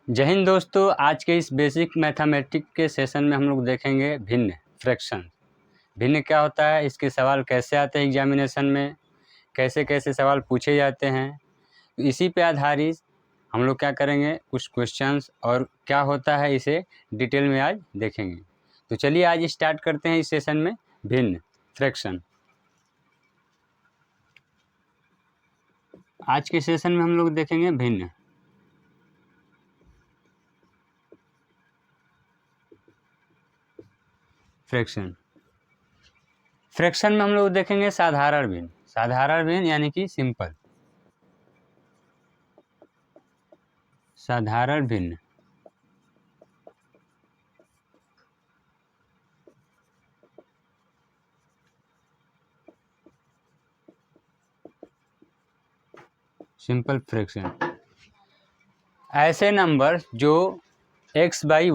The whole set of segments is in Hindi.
जय हिंद दोस्तों। आज के इस बेसिक मैथमेटिक्स के सेशन में हम लोग देखेंगे भिन्न फ्रैक्शन। भिन्न क्या होता है, इसके सवाल कैसे आते हैं एग्जामिनेशन में, कैसे कैसे सवाल पूछे जाते हैं। तो इसी पे आधारित हम लोग क्या करेंगे, कुछ क्वेश्चंस और क्या होता है इसे डिटेल में आज देखेंगे। तो चलिए आज स्टार्ट करते हैं इस सेशन में भिन्न फ्रैक्शन। आज के सेशन में हम लोग देखेंगे भिन्न फ्रैक्शन। फ्रैक्शन में हम लोग देखेंगे साधारण भिन्न। साधारण भिन्न यानी कि सिंपल, साधारण भिन्न। सिंपल फ्रैक्शन ऐसे नंबर जो x बाई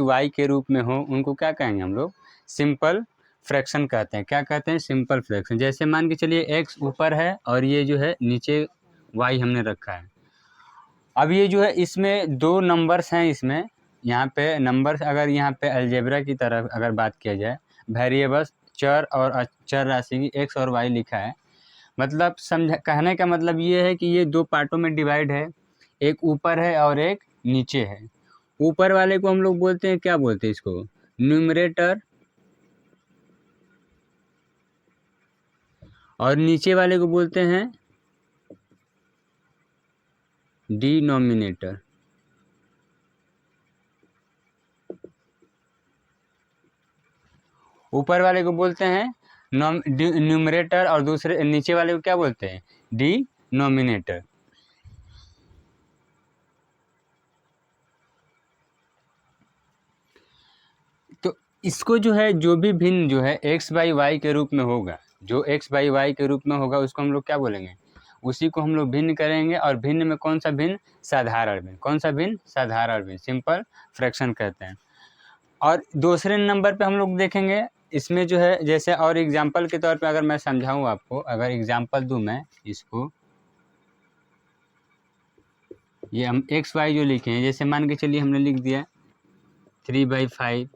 वाई के रूप में हो उनको क्या कहेंगे हम लोग, सिंपल फ्रैक्शन कहते हैं। क्या कहते हैं, सिंपल फ्रैक्शन। जैसे मान के चलिए x ऊपर है और ये जो है नीचे y हमने रखा है। अब ये जो है इसमें दो नंबर्स हैं, इसमें यहाँ पे नंबर्स, अगर यहाँ पे अलजेब्रा की तरफ अगर बात किया जाए, वेरिएबल्स चर और चर राशि की x और y लिखा है। मतलब कहने का मतलब ये है कि ये दो पार्टों में डिवाइड है, एक ऊपर है और एक नीचे है। ऊपर वाले को हम लोग बोलते हैं, क्या बोलते हैं इसको, न्यूमरेटर, और नीचे वाले को बोलते हैं डिनोमिनेटर। ऊपर वाले को बोलते हैं न्यूमरेटर और दूसरे नीचे वाले को क्या बोलते हैं, डिनोमिनेटर। तो इसको जो है, जो भी भिन्न जो है x बाई वाई के रूप में होगा, जो x बाई वाई के रूप में होगा उसको हम लोग क्या बोलेंगे, उसी को हम लोग भिन्न करेंगे। और भिन्न में कौन सा भिन्न, साधारण भिन्न। कौन सा भिन्न, साधारण भिन्न, सिंपल फ्रैक्शन कहते हैं। और दूसरे नंबर पे हम लोग देखेंगे इसमें जो है, जैसे और एग्जांपल के तौर पे अगर मैं समझाऊं आपको, अगर एग्जांपल दूं मैं इसको, ये हम x y जो लिखे हैं, जैसे मान के चलिए हमने लिख दिया 3/5,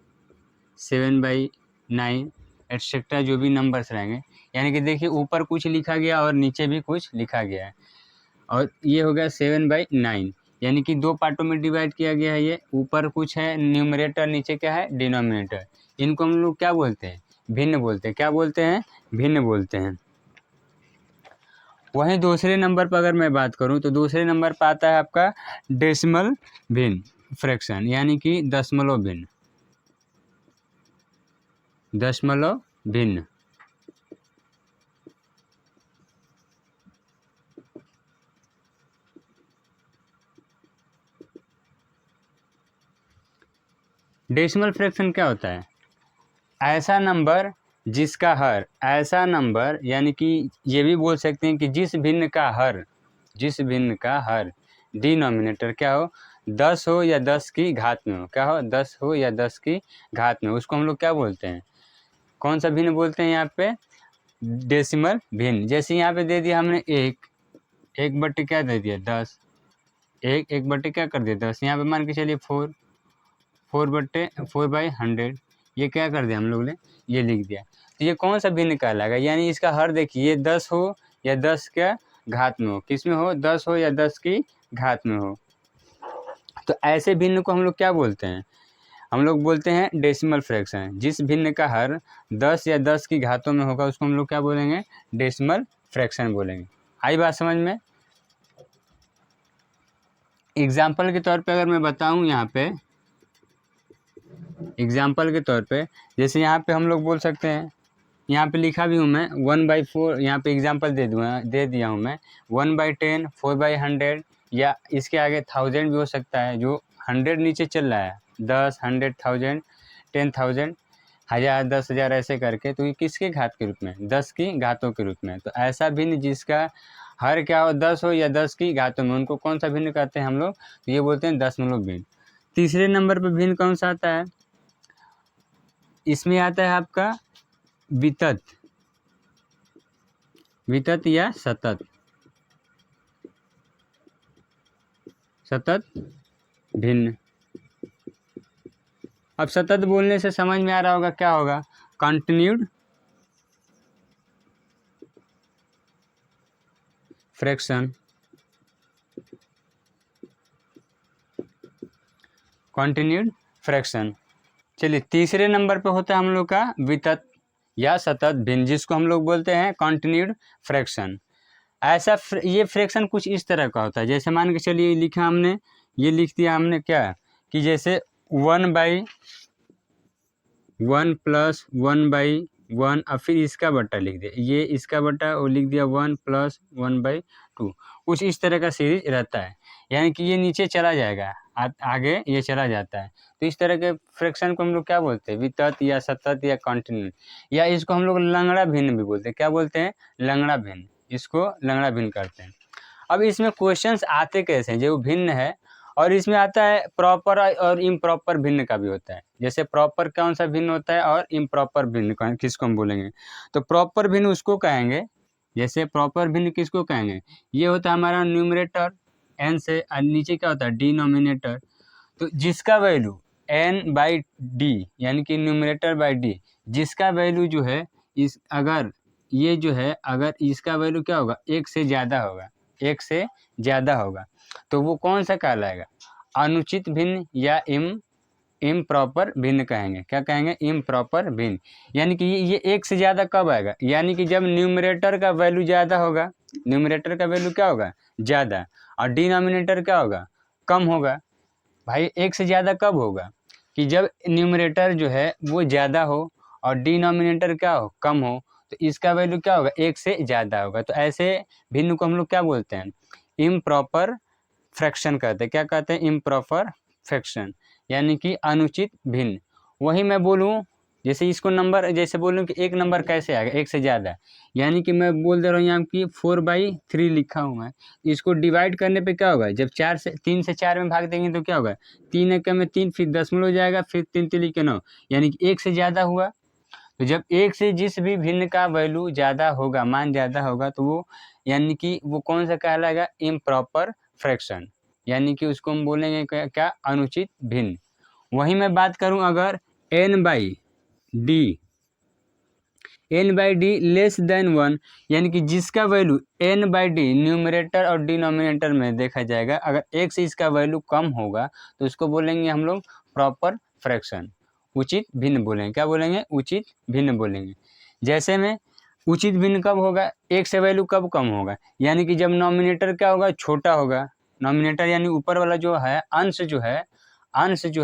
7/9 एटसेट्रा, जो भी नंबर्स रहेंगे। यानी कि देखिए ऊपर कुछ लिखा गया और नीचे भी कुछ लिखा गया है, और ये हो गया 7/9, यानी कि दो पार्टों में डिवाइड किया गया है। ये ऊपर कुछ है न्यूमरेटर, नीचे क्या है, डिनोमिनेटर। इनको हम लोग क्या बोलते हैं, भिन्न बोलते हैं। क्या बोलते हैं, भिन्न बोलते हैं। वहीं दूसरे नंबर पर अगर मैं बात करूं तो दूसरे नंबर पर आता है आपका डेसिमल भिन्न फ्रैक्शन, यानी कि दशमलव भिन्न। दशमलव भिन्न डेसिमल फ्रैक्शन क्या होता है, ऐसा नंबर जिसका हर, ऐसा नंबर यानी कि ये भी बोल सकते हैं कि जिस भिन्न का हर, जिस भिन्न का हर डिनोमिनेटर क्या हो, 10 हो या 10 की घात में हो। क्या हो, 10 हो या 10 की घात में हो, उसको हम लोग क्या बोलते हैं, कौन सा भिन्न बोलते हैं यहाँ पे, डेसिमल भिन्न। जैसे यहाँ पे दे दिया हमने एक बट्टे क्या दे दिया, 10। एक बट्टे क्या कर दिया, 10। यहाँ पे मान के चलिए 4/100, ये क्या कर दिया हम लोग ने, ये लिख दिया। तो ये कौन सा भिन्न कहलाएगा, यानी इसका हर देखिए, ये 10 हो या 10 का घात में हो, किस में हो, 10 हो या 10 की घात में हो। तो ऐसे भिन्न को हम लोग क्या बोलते हैं, हम लोग बोलते हैं डेसिमल फ्रैक्शन। जिस भिन्न का हर 10 या 10 की घातों में होगा उसको हम लोग क्या बोलेंगे, डेसिमल फ्रैक्शन बोलेंगे। आई बात समझ में। एग्जाम्पल के तौर पे अगर मैं बताऊं, यहाँ पे एग्जाम्पल के तौर पे, जैसे यहाँ पे हम लोग बोल सकते हैं, यहाँ पे लिखा भी हूँ मैं 1/4, यहाँ पे एग्जाम्पल दे दिया हूँ मैं 1/10, 4/100, या इसके आगे 1000 भी हो सकता है। जो 100 नीचे चल रहा है, 10, 100, 1000, 10,000, 1000, 10,000 ऐसे करके, तो ये किसके घात के रूप में, 10 की घातों के रूप में। तो ऐसा भिन्न जिसका हर क्या हो, 10 हो या 10 की घातों में, उनको कौन सा भिन्न कहते हैं हम लोग, तो ये बोलते हैं दशमलव भिन्न। तीसरे नंबर पर भिन्न कौन सा आता है, इसमें आता है आपका वितत, वितत या सतत, सतत भिन्न। अब सतत बोलने से समझ में आ रहा होगा क्या होगा, कंटिन्यूड फ्रैक्शन, कंटिन्यूड फ्रैक्शन। चलिए तीसरे नंबर पे होता है हम लोग का वितत या सतत भिन्न, जिसको हम लोग बोलते हैं कंटिन्यूड फ्रैक्शन। ऐसा ये फ्रैक्शन कुछ इस तरह का होता है, जैसे मान के चलिए लिखा हमने, ये लिख दिया हमने क्या कि जैसे 1/1 + 1/1, और फिर इसका बट्टा लिख दिया, ये इसका बट्टा और लिख दिया 1 + 1/2, कुछ इस तरह का सीरीज रहता है। यानी कि ये नीचे चला जाएगा, आगे ये चला जाता है। तो इस तरह के फ्रैक्शन को हम लोग क्या बोलते हैं, वितत या सतत या कंटिन्यू, या इसको हम लोग लंगड़ा भिन्न भी बोलते हैं। क्या बोलते हैं, लंगड़ा भिन्न, इसको लंगड़ा भिन्न करते हैं। अब इसमें क्वेश्चंस आते कैसे हैं, जो भिन्न है, और इसमें आता है प्रॉपर और इम्प्रॉपर भिन्न का भी होता है। जैसे प्रॉपर कौन सा भिन्न होता है और इम्प्रॉपर भिन्न किसको हम बोलेंगे, तो प्रॉपर भिन्न उसको कहेंगे। जैसे प्रॉपर भिन्न किसको कहेंगे, ये होता है हमारा न्यूमरेटर n से, और नीचे क्या होता है डिनोमिनेटर। तो जिसका वैल्यू n/d यानी कि न्यूमरेटर बाई d, जिसका वैल्यू जो है इस अगर ये जो है अगर इसका वैल्यू क्या होगा, एक से ज़्यादा होगा, एक से ज़्यादा होगा, तो वो कौन सा कहलाएगा, अनुचित भिन्न या इम्प्रॉपर भिन्न कहेंगे। क्या कहेंगे, इम्प्रॉपर भिन्न। यानी कि ये एक से ज़्यादा कब आएगा, यानी कि जब न्यूमरेटर का वैल्यू ज़्यादा होगा, न्यूमरेटर का वैल्यू क्या होगा, ज़्यादा, और डिनोमिनेटर क्या होगा, कम होगा। भाई एक से ज़्यादा कब होगा, कि जब न्यूमरेटर जो है वो ज़्यादा हो और डिनोमिनेटर क्या हो, कम हो, तो इसका वैल्यू क्या होगा, एक से ज़्यादा होगा। तो ऐसे भिन्न को हम लोग क्या बोलते हैं, इम्प्रॉपर फ्रैक्शन कहते हैं। क्या कहते हैं, इम्प्रॉपर फ्रैक्शन, यानी कि अनुचित भिन्न। वही मैं बोलूँ, जैसे इसको नंबर, जैसे बोलूँ कि एक नंबर कैसे आएगा, एक से ज़्यादा, यानी कि मैं बोल दे रहा हूँ यहाँ की 4/3 लिखा हूँ मैं, इसको डिवाइड करने पे क्या होगा, जब 3 से 4 में भाग देंगे तो क्या होगा, 3 एकम में 3, फिर दशमलव हो जाएगा, फिर 3 तिली के 9, यानी कि एक से ज़्यादा हुआ। तो जब एक से जिस भी भिन्न का वैल्यू ज़्यादा होगा, मान ज़्यादा होगा, तो वो यानी कि वो कौन सा कहलाएगा, इम्प्रॉपर फ्रैक्शन, यानी कि उसको हम बोलेंगे क्या, अनुचित भिन्न। वहीं मैं बात करूं अगर n/d लेस देन 1, यानी कि जिसका वैल्यू n/d न्यूमरेटर और डिनोमिनेटर में देखा जाएगा, अगर एक से इसका वैल्यू कम होगा तो उसको बोलेंगे हम लोग प्रॉपर फ्रैक्शन, उचित भिन्न बोलेंगे। क्या बोलेंगे, उचित भिन्न बोलेंगे। जैसे में उचित भिन्न कब होगा, एक से वैल्यू कब कम होगा, यानी कि जब नॉमिनेटर क्या होगा, छोटा होगा। नॉमिनेटर यानी ऊपर वाला जो है अंश जो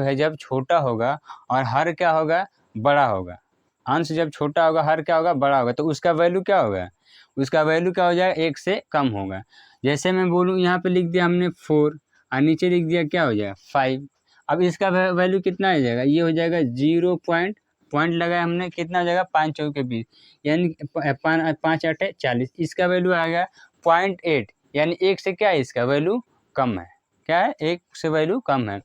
है जब छोटा होगा और हर क्या होगा, बड़ा होगा। अंश जब छोटा होगा, हर क्या होगा, बड़ा होगा, तो उसका वैल्यू क्या होगा, उसका वैल्यू क्या हो जाएगा, एक से कम होगा। जैसे मैं बोलूँ यहाँ पे लिख दिया हमने 4 और नीचे लिख दिया क्या हो जाएगा 5। अब इसका वैल्यू कितना हो जाएगा, ये हो जाएगा 0 पॉइंट लगाया हमने, कितना हो जाएगा 5 चौके 20, यानी 5 8 40। इसका वैल्यू आएगा 0.8, यानी एक से क्या है, इसका वैल्यू कम है। क्या है, एक से वैल्यू कम है।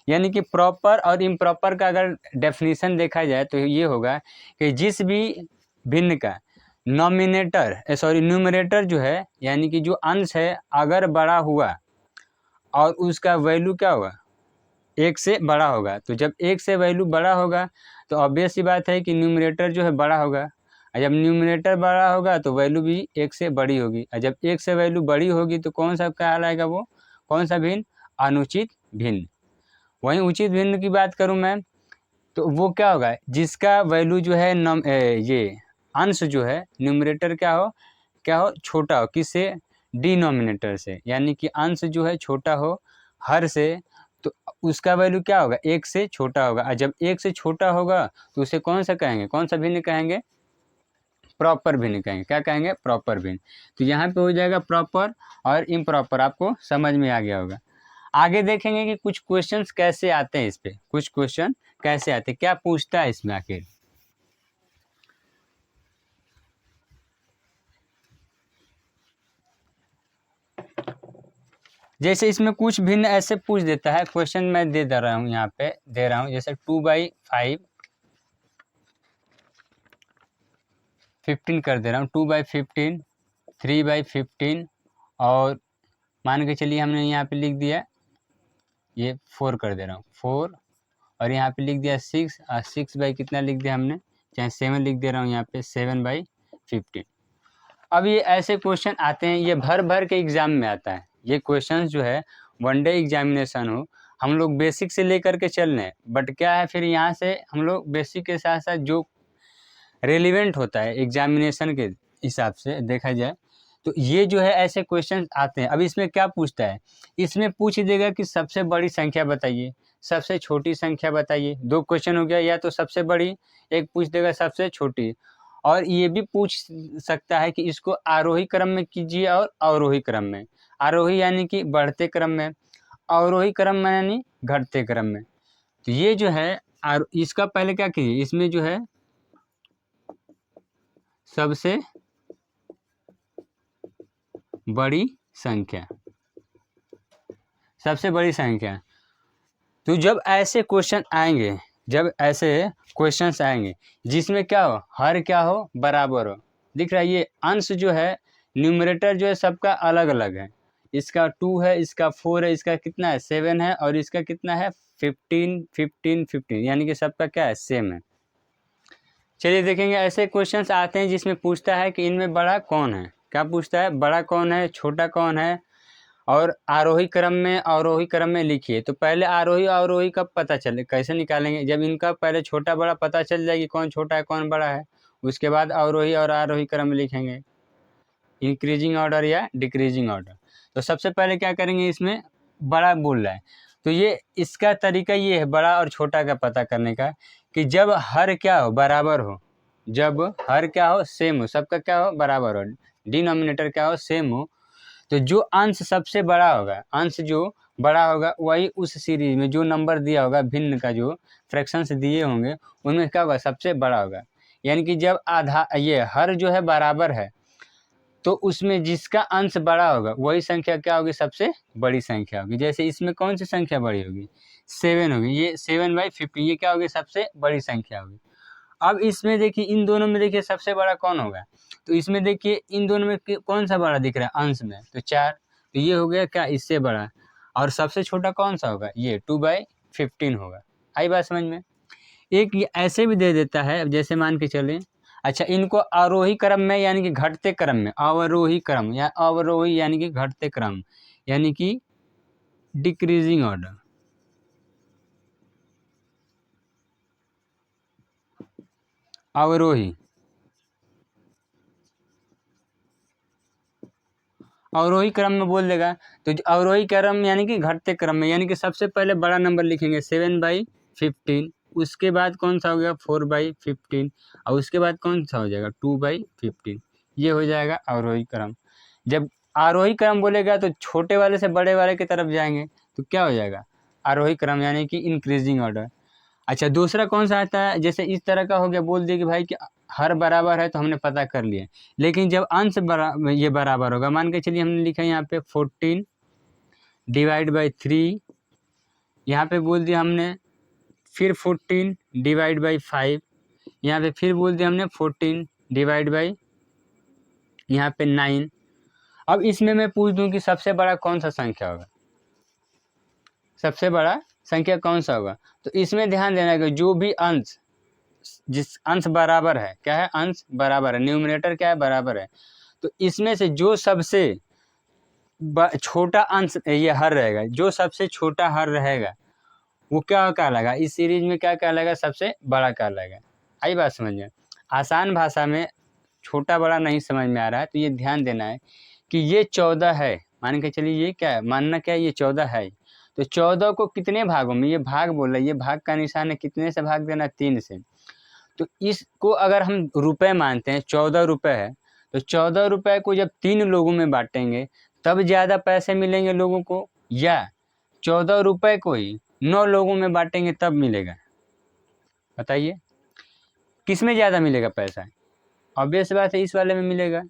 यानी कि प्रॉपर और इम्प्रॉपर का अगर डेफिनेशन देखा जाए तो ये होगा कि जिस भी भिन्न का न्यूमरेटर जो है, यानी कि जो अंश है अगर बड़ा हुआ और उसका वैल्यू क्या होगा, एक से बड़ा होगा, तो जब एक से वैल्यू बड़ा होगा तो ऑब्वियस सी बात है कि न्यूमरेटर जो है बड़ा होगा, और जब न्यूमरेटर बड़ा होगा तो वैल्यू भी एक से बड़ी होगी, और जब एक से वैल्यू बड़ी होगी तो कौन सा कहलाएगा, वो कौन सा भिन्न, अनुचित भिन्न। वहीं उचित भिन्न की बात करूं मैं, तो वो क्या होगा, जिसका वैल्यू जो है ये अंश जो है न्यूमरेटर क्या हो छोटा हो, किससे, डिनोमिनेटर से, यानी कि अंश जो है छोटा हो हर से, तो उसका वैल्यू क्या होगा, एक से छोटा होगा, और जब एक से छोटा होगा तो उसे कौन सा कहेंगे, कौन सा भिन्न कहेंगे, प्रॉपर भिन्न कहेंगे। क्या कहेंगे, प्रॉपर भिन्न। तो यहाँ पे हो जाएगा प्रॉपर और इम्प्रॉपर, आपको समझ में आ गया होगा। आगे देखेंगे कि कुछ क्वेश्चंस कैसे आते हैं, इस पे कुछ क्वेश्चन कैसे आते हैं, क्या पूछता है इसमें आखिर। जैसे इसमें कुछ भिन्न ऐसे पूछ देता है, क्वेश्चन मैं दे रहा हूँ, यहाँ पे दे रहा हूँ, जैसे 2/5 15 कर दे रहा हूँ, 2/15 3/15, और मान के चलिए हमने यहाँ पे लिख दिया ये 4 कर दे रहा हूँ 4, और यहाँ पे लिख दिया 6, और 6 बाई कितना लिख दिया हमने, चाहे 7 लिख दे रहा हूँ यहाँ पे 7/15। अब ये ऐसे क्वेश्चन आते हैं, ये भर भर के एग्जाम में आता है। ये क्वेश्चन जो है वनडे एग्जामिनेशन हो, हम लोग बेसिक से लेकर के चल रहे हैं, बट क्या है फिर यहाँ से हम लोग बेसिक के साथ साथ जो रेलिवेंट होता है एग्जामिनेशन के हिसाब से देखा जाए तो ये जो है ऐसे क्वेश्चन आते हैं। अब इसमें क्या पूछता है, इसमें पूछ देगा कि सबसे बड़ी संख्या बताइए, सबसे छोटी संख्या बताइए। 2 क्वेश्चन हो गया, या तो सबसे बड़ी, एक पूछ देगा सबसे छोटी, और ये भी पूछ सकता है कि इसको आरोही क्रम में कीजिए और अवरोही क्रम में। आरोही यानी कि बढ़ते क्रम में, अवरोही क्रम में यानी घटते क्रम में। तो ये जो है इसका पहले क्या कीजिए, इसमें जो है सबसे बड़ी संख्या, सबसे बड़ी संख्या। तो जब ऐसे क्वेश्चन आएंगे, जब ऐसे क्वेश्चंस आएंगे जिसमें क्या हो, हर क्या हो, बराबर हो, दिख रहा है ये अंश जो है न्यूमरेटर जो है सबका अलग अलग है, इसका 2 है, इसका 4 है, इसका कितना है 7 है, और इसका कितना है 15 15 15, यानी कि सबका क्या है सेम है। चलिए देखेंगे, ऐसे क्वेश्चंस आते हैं जिसमें पूछता है कि इनमें बड़ा कौन है। क्या पूछता है, बड़ा कौन है, छोटा कौन है, और आरोही क्रम में अवरोही क्रम में लिखिए। तो पहले आरोही अवरोही का पता चले, कैसे निकालेंगे, जब इनका पहले छोटा बड़ा पता चल जाएगी कौन छोटा है कौन बड़ा है, उसके बाद अवरोही और आरोही क्रम में लिखेंगे, इंक्रीजिंग ऑर्डर या डिक्रीजिंग ऑर्डर। तो सबसे पहले क्या करेंगे, इसमें बड़ा बोल रहा है तो ये इसका तरीका ये है बड़ा और छोटा का पता करने का, कि जब हर क्या हो, बराबर हो, जब हर क्या हो सेम हो, सबका क्या हो बराबर हो, डिनोमिनेटर क्या हो सेम हो, तो जो अंश सबसे बड़ा होगा, अंश जो बड़ा होगा वही उस सीरीज में जो नंबर दिया होगा, भिन्न का जो फ्रैक्शंस दिए होंगे उनमें क्या होगा, सबसे बड़ा होगा। यानी कि जब आधा ये हर जो है बराबर है तो उसमें जिसका अंश बड़ा होगा वही संख्या क्या होगी, सबसे बड़ी संख्या होगी। जैसे इसमें कौन सी संख्या बड़ी होगी, 7 होगी, ये 7/15, ये क्या होगी, सबसे बड़ी संख्या होगी। अब इसमें देखिए, इन दोनों में देखिए सबसे बड़ा कौन होगा, तो इसमें देखिए इन दोनों में कौन सा बड़ा दिख रहा है अंश में, तो 4, तो ये हो गया क्या, इससे बड़ा। और सबसे छोटा कौन सा होगा, ये 2/15 होगा। आई बात समझ में। एक ये ऐसे भी दे देता है, अब जैसे मान के चलें, अच्छा इनको आरोही क्रम में यानी कि घटते क्रम में, अवरोही क्रम या अवरोही यानी कि घटते क्रम, यानी कि डिक्रीजिंग ऑर्डर, अवरोही, अवरोही क्रम में बोल देगा। तो अवरोही क्रम यानी कि घटते क्रम में, यानी कि सबसे पहले बड़ा नंबर लिखेंगे 7/15, उसके बाद कौन सा हो गया 4/15, और उसके बाद कौन सा हो जाएगा 2/15, ये हो जाएगा अवरोही क्रम। जब आरोही क्रम बोलेगा तो छोटे वाले से बड़े वाले की तरफ जाएंगे, तो क्या हो जाएगा आरोही क्रम यानी कि इंक्रीजिंग ऑर्डर। अच्छा दूसरा कौन सा आता है, जैसे इस तरह का हो गया, बोल दिए कि भाई कि हर बराबर है तो हमने पता कर लिया, लेकिन जब अंश ये बराबर होगा, मान के चलिए हमने लिखा यहाँ पे 14/3, यहाँ पे बोल दिया हमने फिर 14/5, यहाँ पे फिर बोल दिया हमने 14 यहाँ पे 9। अब इसमें मैं पूछ दूं कि सबसे बड़ा कौन सा संख्या होगा, सबसे बड़ा संख्या कौन सा होगा, तो इसमें ध्यान देना है कि जो भी अंश, जिस अंश बराबर है, क्या है अंश बराबर है, न्यूमरेटर क्या है बराबर है, तो इसमें से जो सबसे छोटा अंश ये हर रहेगा, जो सबसे छोटा हर रहेगा वो क्या कहलाएगा, इस सीरीज में क्या कहलाएगा, सबसे बड़ा कहलाएगा। आई बात समझ में। आसान भाषा में, छोटा बड़ा नहीं समझ में आ रहा है तो ये ध्यान देना है कि ये 14 है, मान के चलिए ये क्या है, मानना क्या है ये 14 है, तो 14 को कितने भागों में, ये भाग बोल रहा है, ये भाग का निशान है, कितने से भाग देना 3 से। तो इसको अगर हम रुपए मानते हैं, 14 रुपये है, तो 14 रुपये को जब 3 लोगों में बांटेंगे तब ज़्यादा पैसे मिलेंगे लोगों को, या 14 रुपये को ही 9 लोगों में बांटेंगे तब मिलेगा, बताइए किस में ज़्यादा मिलेगा पैसा। ऑब्वियस बात है इस वाले में मिलेगा,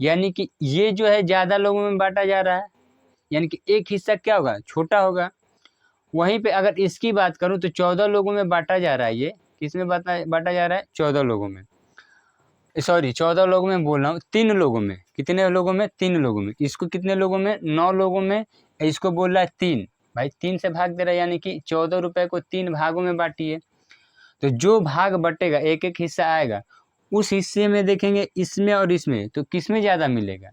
यानी कि ये जो है ज़्यादा लोगों में बांटा जा रहा है, यानी कि एक हिस्सा क्या होगा छोटा होगा। वहीं पे अगर इसकी बात करूं तो 14 लोगों में बांटा जा रहा है, ये किस में बांटा जा रहा है, 14 लोगों में, सॉरी 14 लोगों में बोल रहा हूँ, 3 लोगों में, कितने लोगों में 3 लोगों में, इसको कितने लोगों में 9 लोगों में, इसको बोल रहा है 3, भाई 3 से भाग दे रहा है, यानी कि 14 रुपये को 3 भागों में बांटिए। तो जो भाग बटेगा, एक एक हिस्सा आएगा, उस हिस्से में देखेंगे इसमें और इसमें, तो किस में ज़्यादा मिलेगा?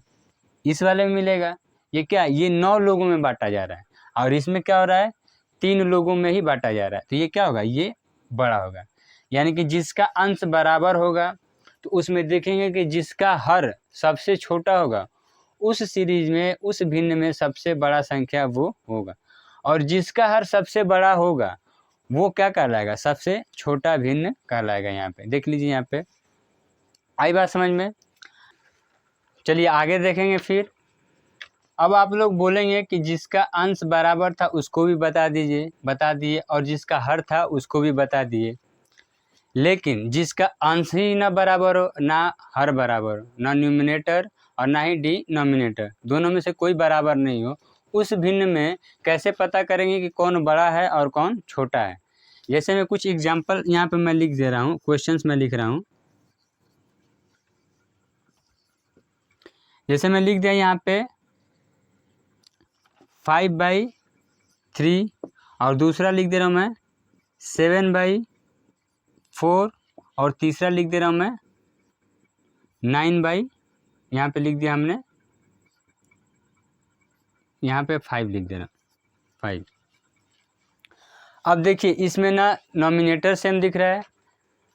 इस वाले में मिलेगा। ये क्या, ये 9 लोगों में बांटा जा रहा है, और इसमें क्या हो रहा है, 3 लोगों में ही बांटा जा रहा है। तो ये क्या होगा, ये बड़ा होगा। यानी कि जिसका अंश बराबर होगा, तो उसमें देखेंगे कि जिसका हर सबसे छोटा होगा, उस सीरीज में, उस भिन्न में सबसे बड़ा संख्या वो होगा। और जिसका हर सबसे बड़ा होगा, वो क्या कहलाएगा, सबसे छोटा भिन्न कहलाएगा। यहाँ पे देख लीजिए, यहाँ पे आई बात समझ में। चलिए आगे देखेंगे। फिर अब आप लोग बोलेंगे कि जिसका अंश बराबर था उसको भी बता दिए, और जिसका हर था उसको भी बता दिए। लेकिन जिसका अंश ही ना बराबर हो, ना हर बराबर हो, ना न्यूमिनेटर और ना ही डिनोमिनेटर, दोनों में से कोई बराबर नहीं हो, उस भिन्न में कैसे पता करेंगे कि कौन बड़ा है और कौन छोटा है? जैसे मैं कुछ एग्जाम्पल यहाँ पे मैं लिख दे रहा हूँ, क्वेश्चंस में लिख रहा हूँ। जैसे मैं लिख दिया यहाँ पे 5/3, और दूसरा लिख दे रहा हूँ मैं 7/4, और तीसरा लिख दे रहा हूँ मैं 9 यहाँ पे लिख दिया हमने, यहाँ पे 5 लिख दे रहा हूँ, 5। अब देखिए इसमें ना नॉमिनेटर सेम दिख रहा है,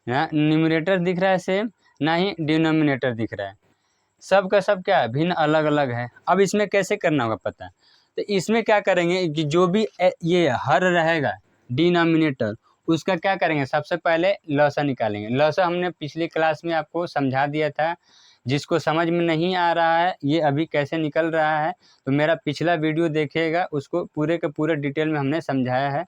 ना न्यूमरेटर दिख रहा है सेम, ना ही डिनोमिनेटर दिख रहा है। सब का सब क्या है, भिन्न अलग अलग है। अब इसमें कैसे करना होगा पता? तो इसमें क्या करेंगे कि जो भी ये हर रहेगा डिनोमिनेटर, उसका क्या करेंगे, सबसे पहले लसा निकालेंगे। लसा हमने पिछली क्लास में आपको समझा दिया था। जिसको समझ में नहीं आ रहा है ये अभी कैसे निकल रहा है, तो मेरा पिछला वीडियो देखिएगा, उसको पूरे के पूरे डिटेल में हमने समझाया है।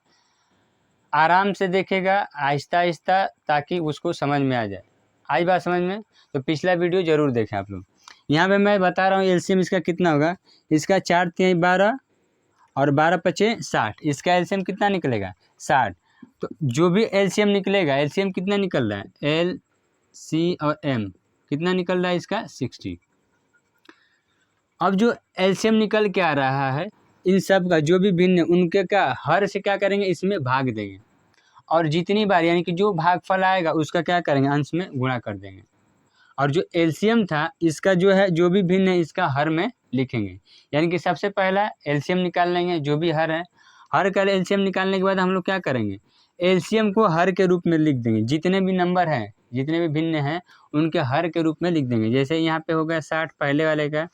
आराम से देखेगा, आहिस्ता आहिस्ता, ताकि उसको समझ में आ जाए। आई बात समझ में? तो पिछला वीडियो ज़रूर देखें आप लोग। यहाँ पे मैं बता रहा हूँ एलसीएम इसका कितना होगा। इसका 4 3 12 और 12 5 60। इसका एलसीएम कितना निकलेगा, 60। तो जो भी एलसीएम निकलेगा, एलसीएम कितना निकल रहा है, एल सी और एम कितना निकल रहा है इसका, 60। अब जो एलसीएम निकल के आ रहा है, इन सब का जो भी भिन्न, उनके का हर से क्या करेंगे, इसमें भाग देंगे, और जितनी बार यानी कि जो भागफल आएगा उसका क्या करेंगे, अंश में गुणा कर देंगे। और जो एलसीएम था इसका जो है, जो भी भिन्न है इसका हर में लिखेंगे। यानी कि सबसे पहला एलसीएम निकाल लेंगे, जो भी हर है, हर का एलसीएम निकालने के बाद हम लोग क्या करेंगे, एलसीएम को हर के रूप में लिख देंगे। जितने भी नंबर हैं, जितने भी भिन्न हैं, उनके हर के रूप में लिख देंगे। जैसे यहाँ पे हो गया 60 पहले वाले का।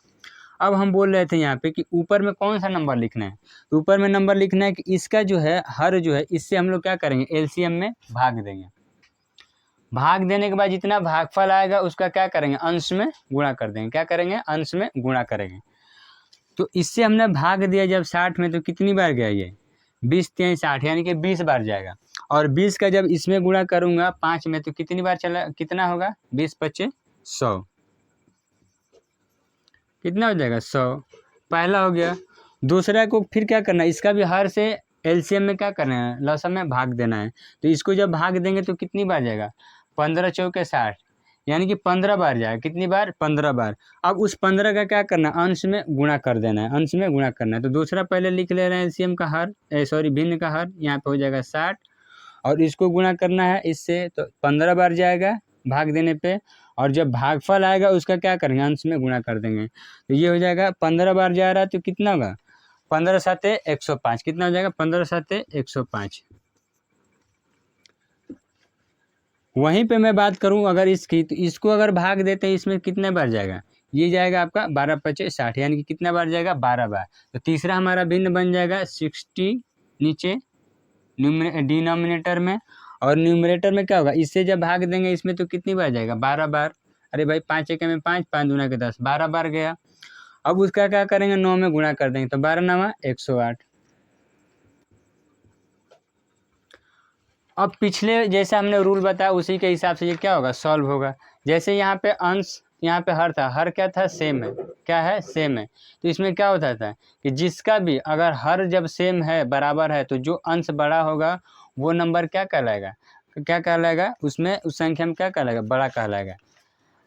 अब हम बोल रहे थे यहाँ पे कि ऊपर में कौन सा नंबर लिखना है, तो ऊपर में नंबर लिखना है कि इसका जो है हर जो है, इससे हम लोग क्या करेंगे, एलसीएम में भाग देंगे। भाग देने के बाद जितना भागफल आएगा उसका क्या करेंगे, अंश में गुणा कर देंगे। क्या करेंगे, अंश में गुणा करेंगे। तो इससे हमने भाग दिया जब 60 में, तो कितनी बार गया ये, 20 3 60, यानी कि 20 बार जाएगा। और 20 का जब इसमें गुणा करूँगा 5 में, तो कितनी बार चला, कितना होगा, 20 5 100, कितना हो जाएगा, 100। पहला हो गया। दूसरा को फिर क्या करना है, इसका भी हर से एलसीएम में क्या करना है, लसम में भाग देना है। तो इसको जब भाग देंगे तो कितनी बार जाएगा, 15 चौके 60, यानी कि 15 बार जाएगा। कितनी बार, 15 बार। अब उस 15 का क्या करना है, अंश में गुणा कर देना है, अंश में गुणा करना है। तो दूसरा पहले लिख ले रहे हैं एलसीएम का हर, सॉरी भिन्न का हर, यहाँ पे हो जाएगा 60, और इसको गुणा करना है इससे, तो 15 बार जाएगा भाग देने पे। और जब भागफल आएगा उसका क्या करेंगे, अंश में गुणा कर देंगे। तो ये हो जाएगा 15 बार जा रहा है, तो कितना होगा, 15 7 105, कितना हो जाएगा, 15 7 105। वहीं पे मैं बात करूं अगर इसकी, तो इसको अगर भाग देते हैं इसमें कितने बार जाएगा, ये जाएगा आपका 12 5 60, यानी कि कितना बार जाएगा, 12 बार। तो तीसरा हमारा भिन्न बन जाएगा 60 नीचे डिनोमिनेटर में, और न्यूमरेटर में क्या होगा, इससे जब भाग देंगे इसमें, तो कितनी बार जाएगा, 12 बार। अरे भाई 5 1 में 5, 5 दूना के 10, 12 बार गया। अब उसका क्या करेंगे, 9 में गुणा कर देंगे, तो 12 9 108। अब पिछले जैसे हमने रूल बताया उसी के हिसाब से ये क्या होगा, सॉल्व होगा। जैसे यहाँ पे अंश, यहाँ पे हर था, हर क्या था, सेम है, क्या है, सेम है। तो इसमें क्या होता था कि जिसका भी अगर हर जब सेम है, बराबर है, तो जो अंश बड़ा होगा वो नंबर क्या कहलाएगा, क्या कहलाएगा, उसमें उस संख्या में क्या कहलाएगा, बड़ा कहलाएगा।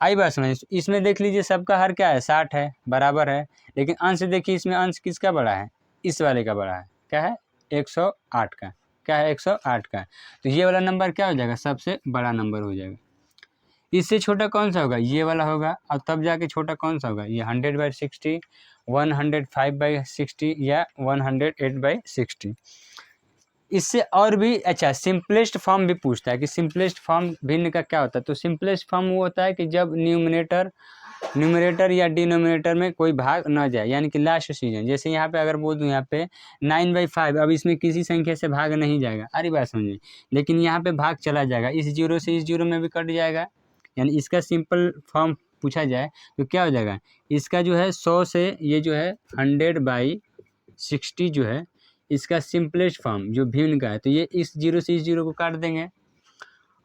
आई बात समझ। इसमें देख लीजिए सबका हर क्या है, 60 है, बराबर है। लेकिन अंश देखिए, इसमें अंश किसका बड़ा है, इस वाले का बड़ा है, क्या है, 108 का, क्या है 108 का। तो ये वाला नंबर क्या हो जाएगा, सबसे बड़ा नंबर हो जाएगा। इससे छोटा कौन सा होगा, ये वाला होगा, और तब जाके छोटा कौन सा होगा, ये 100/60, 105/60 या 108/60। इससे और भी अच्छा सिंपलेस्ट फॉर्म भी पूछता है कि सिंपलेस्ट फॉर्म भिन्न का क्या होता है। तो सिंपलेस्ट फॉर्म वो होता है कि जब न्यूमरेटर या डिनोमिनेटर में कोई भाग न जाए, यानी कि लास्ट सीजन। जैसे यहाँ पे अगर बोल दूँ यहाँ पे 9/5, अब इसमें किसी संख्या से भाग नहीं जाएगा, अरे बात समझिए, लेकिन यहाँ पे भाग चला जाएगा, इस जीरो से इस जीरो में भी कट जाएगा। यानी इसका सिंपल फॉर्म पूछा जाए तो क्या हो जाएगा, इसका जो है 100 से ये जो है 100/60 जो है इसका सिंपलेस्ट फॉर्म जो भिन्न का है, तो ये इस जीरो से इस जीरो को काट देंगे,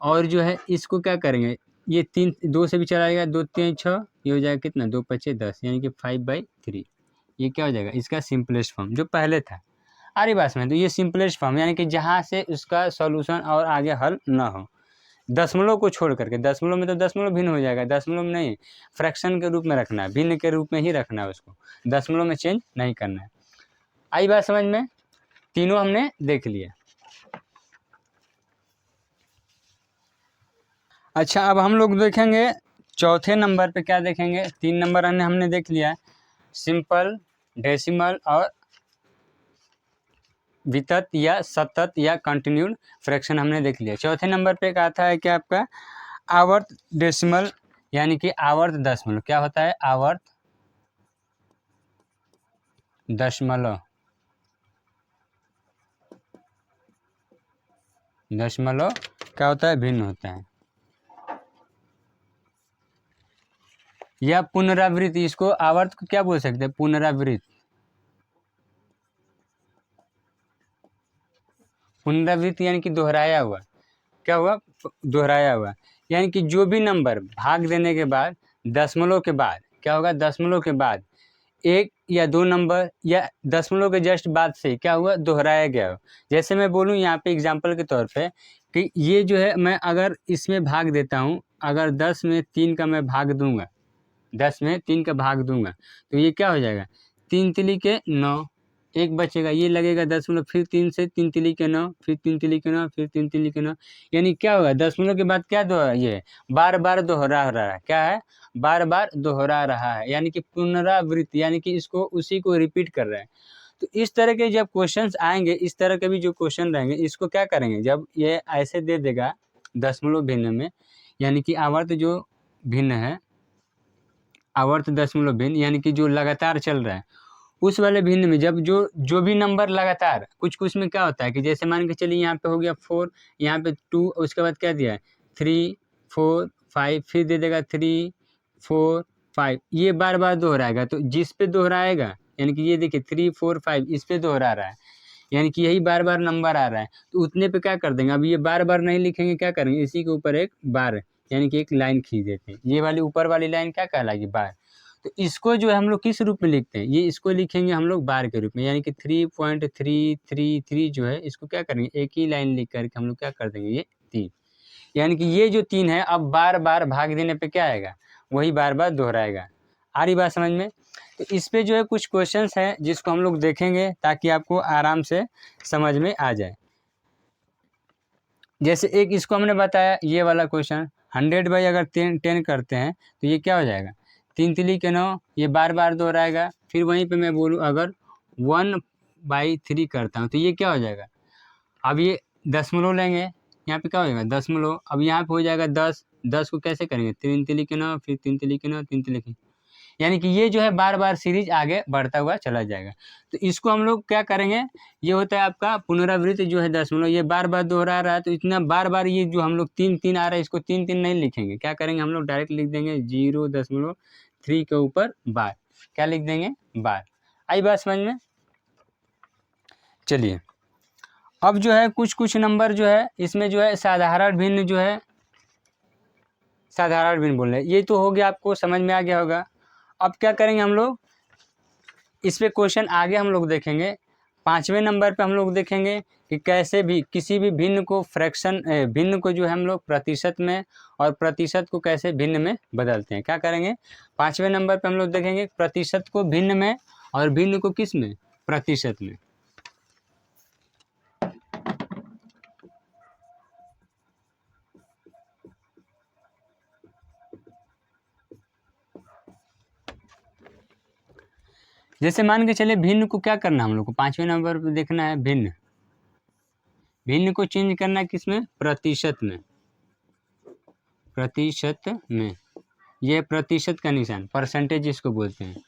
और जो है इसको क्या करेंगे, ये 3 2 से भी चला जाएगा, 2 3 6, ये हो जाएगा कितना 2 5 10, यानी कि 5/3। ये क्या हो जाएगा, इसका सिंपलेस्ट फॉर्म जो पहले था। अरे बात में तो ये सिंपलेस्ट फॉर्म यानी कि जहाँ से उसका सॉल्यूशन और आगे हल ना हो, दशमलव को छोड़ करके। दशमलव में तो दशमलव भिन्न हो जाएगा, दशमलव में नहीं, फ्रैक्शन के रूप में रखना है, भिन्न के रूप में ही रखना है उसको, दशमलव में चेंज नहीं करना है। आई बात समझ में, तीनों हमने देख लिया। अच्छा, अब हम लोग देखेंगे चौथे नंबर पे, क्या देखेंगे, 3 नंबर हमने देख लिया, सिंपल, डेसिमल और वितत या सतत या कंटिन्यूड फ्रैक्शन हमने देख लिया। चौथे नंबर पे क्या आता है कि आपका आवर्त डेसिमल, यानी कि आवर्त दशमलव। क्या होता है, आवर्त दशमलव, दशमलव क्या होता है, भिन्न होता है। या पुनरावृत्ति, इसको आवर्त को क्या बोल सकते हैं, पुनरावृत्ति। पुनरावृत्ति यानी कि दोहराया हुआ, क्या हुआ, दोहराया हुआ, यानी कि जो भी नंबर भाग देने के बाद दशमलव के बाद क्या होगा, दशमलव के बाद 1 या 2 नंबर या दशमलव के जस्ट बाद से क्या हुआ, दोहराया गया हो। जैसे मैं बोलूँ यहाँ पे एग्जांपल के तौर पे कि ये जो है, मैं अगर इसमें भाग देता हूँ, अगर 10 में 3 का मैं भाग दूंगा, 10 में 3 का भाग दूंगा, तो ये क्या हो जाएगा, 3 तिली के 9, एक बचेगा, ये लगेगा दशमलव, फिर 3 से 3 तिली के 9, फिर 3 तिली के 9, फिर 3 तिली के 9, यानी क्या होगा, दशमलव के बाद क्या दोहरा, ये बार बार दोहरा रहा है, क्या है, बार बार दोहरा रहा है, यानी कि पुनरावृत्ति, यानी कि इसको उसी को रिपीट कर रहे हैं। तो इस तरह के जब क्वेश्चंस आएंगे, इस तरह के भी जो क्वेश्चन रहेंगे, इसको क्या करेंगे, जब ये ऐसे दे देगा दशमलव भिन्न में, यानी कि आवर्त जो भिन्न है, आवर्त दशमलव भिन्न, यानी कि जो लगातार चल रहा है, उस वाले भिन्न में जब जो भी नंबर लगातार, कुछ में क्या होता है कि जैसे मान के चलिए यहाँ पे हो गया 4, यहाँ पे 2, उसके बाद क्या दिया है 3 4 5, फिर दे देगा 3 4 5, ये बार बार दोहराएगा। तो जिस पे दोहराएगा, यानी कि ये देखिए 3 4 5 इस पे दोहरा रहा है, यानी कि यही बार बार नंबर आ रहा है, तो उतने पे क्या कर देंगे, अब ये बार बार नहीं लिखेंगे, क्या करेंगे, इसी के ऊपर एक बार, यानी कि एक लाइन खींच देते हैं, ये वाली ऊपर वाली लाइन क्या कहलाएगी, बार। तो इसको जो है हम लोग किस रूप में लिखते हैं, ये इसको लिखेंगे हम लोग बार के रूप में, यानी कि 3.333 जो है, इसको क्या करेंगे, एक ही लाइन लिख करके हम लोग क्या कर देंगे, ये 3, यानी कि ये जो 3 है, अब बार बार भाग देने पे क्या आएगा, वही बार बार दोहराएगा। आ रही बात समझ में। तो इस पे जो है कुछ क्वेश्चंस हैं जिसको हम लोग देखेंगे ताकि आपको आराम से समझ में आ जाए। जैसे एक इसको हमने बताया, ये वाला क्वेश्चन 100 अगर 10 करते हैं तो ये क्या हो जाएगा, 3 तिली के 9, ये बार बार दोहराएगा। फिर वहीं पे मैं बोलूँ अगर 1/3 करता हूँ तो ये क्या हो जाएगा, अब ये दशमलव लेंगे, यहाँ पे क्या हो जाएगा दशमलव, अब यहाँ पे हो जाएगा 10, 10 को कैसे करेंगे, 3 तिली के 9, फिर 3 तिली के 9, 3 तिली के, यानी कि ये जो है बार बार सीरीज आगे बढ़ता हुआ चला जाएगा। तो इसको हम लोग क्या करेंगे, ये होता है आपका पुनरावृत्ति जो है दशमलव, ये बार बार दोहरा रहा है, तो इतना बार बार ये जो हम लोग 3 3 आ रहा है, इसको 3 3 नहीं लिखेंगे, क्या करेंगे हम लोग डायरेक्ट लिख देंगे 0.3 के ऊपर बार, क्या लिख देंगे, बार। आई बात समझ में। चलिए अब जो है कुछ नंबर जो है इसमें जो है साधारण भिन्न जो है, साधारण भिन्न बोल रहे हैं, ये तो हो गया, आपको समझ में आ गया होगा। अब क्या करेंगे हम लोग, इस पे क्वेश्चन आगे हम लोग देखेंगे। 5वें नंबर पे हम लोग देखेंगे कि कैसे भी किसी भी भिन्न को फ्रैक्शन, भिन्न को जो है हम लोग प्रतिशत में, और प्रतिशत को कैसे भिन्न में बदलते हैं, क्या करेंगे। 5वें नंबर पे हम लोग देखेंगे प्रतिशत को भिन्न में और भिन्न को किस में, प्रतिशत में। जैसे मान के चले भिन्न को क्या करना हम लोग को 5वें नंबर पर देखना है भिन्न। भिन्न को चेंज करना है किसमें? प्रतिशत में। प्रतिशत में, यह प्रतिशत का निशान, परसेंटेज इसको बोलते हैं।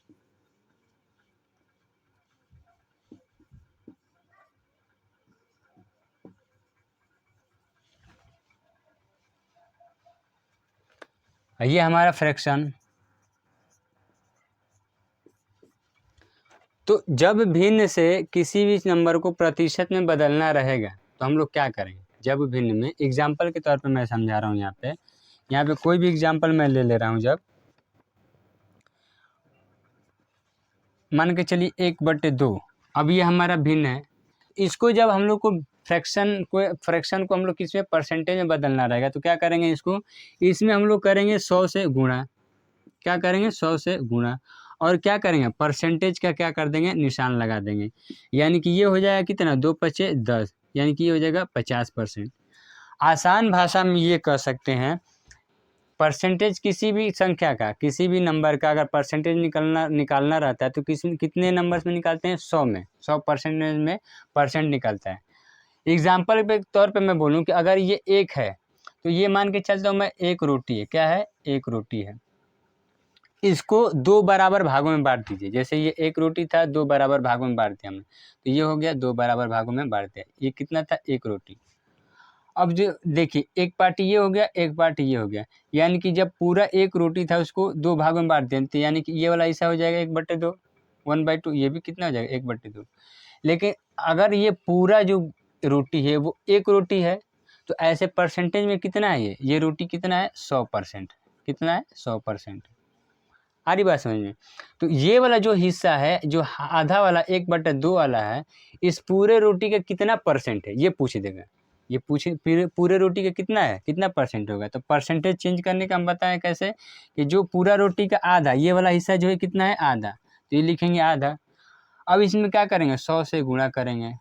ये हमारा फ्रैक्शन। तो जब भिन्न से किसी भी नंबर को प्रतिशत में बदलना रहेगा तो हम लोग क्या करेंगे? जब भिन्न में, एग्जाम्पल के तौर पे मैं समझा रहा हूँ यहाँ पे कोई भी एग्जाम्पल मैं ले रहा हूँ। जब मान के चलिए 1/2, अब ये हमारा भिन्न है, इसको जब हम लोग को फ्रैक्शन को हम लोग किस में परसेंटेज में बदलना रहेगा तो क्या करेंगे? इसमें हम लोग करेंगे 100 से गुणा। क्या करेंगे? 100 से गुणा। और क्या करेंगे? परसेंटेज का क्या कर देंगे? निशान लगा देंगे। यानी कि ये हो जाएगा कितना? 2×5 = 10, यानी कि ये हो जाएगा 50%। आसान भाषा में ये कह सकते हैं, परसेंटेज किसी भी संख्या का, किसी भी नंबर का अगर परसेंटेज निकालना रहता है तो कितने नंबर्स में निकालते हैं? 100 में। 100% में परसेंट निकलता है। एग्जाम्पल के तौर पे मैं बोलूँ कि अगर ये 1 है तो ये मान के चलता हूँ मैं 1 रोटी है। क्या है? 1 रोटी है। इसको 2 बराबर भागों में बांट दीजिए। जैसे ये 1 रोटी था, 2 बराबर भागों में बांट दिया हमने, तो ये हो गया 2 बराबर भागों में बांट दिया। ये कितना था? 1 रोटी। अब जो देखिए, एक पार्ट ये हो गया, एक पार्ट ये हो गया, यानी कि जब पूरा 1 रोटी था उसको 2 भागों में बांट देते, यानी कि ये वाला हिस्सा हो जाएगा 1/2, 1/2। ये भी कितना हो जाएगा? 1/2। लेकिन अगर ये पूरा जो रोटी है वो 1 रोटी है तो ऐसे परसेंटेज में कितना है? ये रोटी कितना है? 100%। कितना है? 100%। आ रही बात समझ में? तो ये वाला जो हिस्सा है, जो आधा वाला 1/2 वाला है, इस पूरे रोटी का कितना परसेंट है ये पूछ देगा। ये पूछे पूरे रोटी का कितना है, कितना परसेंट होगा। तो परसेंटेज चेंज करने का हम बताएं कैसे, कि जो पूरा रोटी का आधा, ये वाला हिस्सा जो है कितना है? आधा, तो ये लिखेंगे आधा। अब इसमें क्या करेंगे? 100 से गुणा करेंगे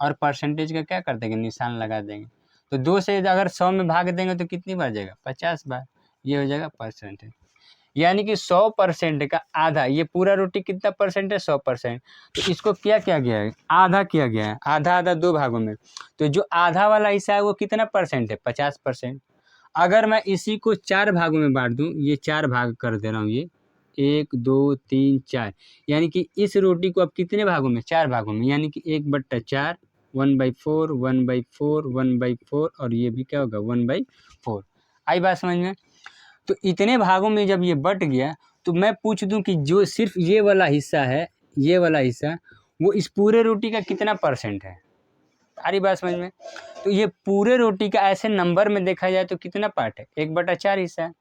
और परसेंटेज का क्या कर देंगे? निशान लगा देंगे। तो 2 से अगर 100 में भाग देंगे तो कितनी बार जाएगा? 50 बार। ये हो जाएगा परसेंटेज। यानी कि 100% का आधा, ये पूरा रोटी कितना परसेंट है? 100%। तो इसको क्या किया गया है? आधा किया गया है। आधा आधा 2 भागों में। तो जो आधा वाला हिस्सा है वो कितना परसेंट है? 50%। अगर मैं इसी को 4 भागों में बांट दूं, ये 4 भाग कर दे रहा हूँ, ये 1 2 3 4, यानी कि इस रोटी को अब कितने भागों में? 4 भागों में, यानी कि 1/4, 1/4, 1/4, 1/4, और ये भी क्या होगा? 1/4। आई बात समझ में? तो इतने भागों में जब ये बट गया तो मैं पूछ दूं कि जो सिर्फ ये वाला हिस्सा है, ये वाला हिस्सा, वो इस पूरे रोटी का कितना परसेंट है? सारी बात समझ में? तो ये पूरे रोटी का ऐसे नंबर में देखा जाए तो कितना पार्ट है? 1/4 हिस्सा है।